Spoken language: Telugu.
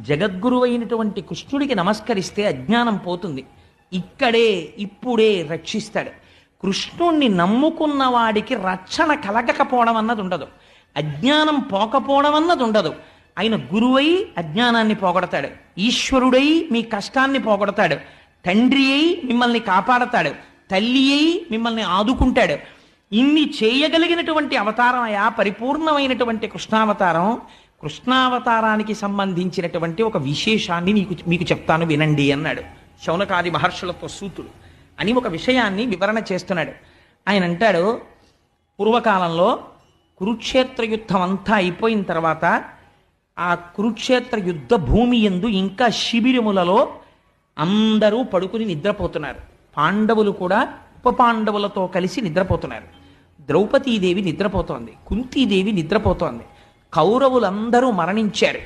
జగద్గురు అయినటువంటి కృష్ణుడికి నమస్కరిస్తే అజ్ఞానం పోతుంది. ఇక్కడే ఇప్పుడే రక్షిస్తాడు. కృష్ణుణ్ణి నమ్ముకున్న వాడికి రక్షణ కలగకపోవడం అన్నది ఉండదు, అజ్ఞానం పోకపోవడం అన్నది ఉండదు. ఆయన గురువై అజ్ఞానాన్ని పోగొడతాడు, ఈశ్వరుడై మీ కష్టాన్ని పోగొడతాడు, తండ్రి అయి మిమ్మల్ని కాపాడతాడు, తల్లి అయి మిమ్మల్ని ఆదుకుంటాడు. ఇన్ని చేయగలిగినటువంటి అవతారం అయా పరిపూర్ణమైనటువంటి కృష్ణావతారం. కృష్ణావతారానికి సంబంధించినటువంటి ఒక విశేషాన్ని మీకు చెప్తాను వినండి అన్నాడు శౌనకాది మహర్షులతో సూతుడు అని ఒక విషయాన్ని వివరణ చేస్తున్నాడు. ఆయన అంటాడు, పూర్వకాలంలో కురుక్షేత్ర యుద్ధం అంతా అయిపోయిన తర్వాత ఆ కురుక్షేత్ర యుద్ధ భూమి యందు ఇంకా శిబిరములలో అందరూ పడుకుని నిద్రపోతున్నారు. పాండవులు కూడా ఉప పాండవులతో కలిసి నిద్రపోతున్నారు. ద్రౌపదీదేవి నిద్రపోతోంది, కుంతీదేవి నిద్రపోతోంది. కౌరవులందరూ మరణించారు.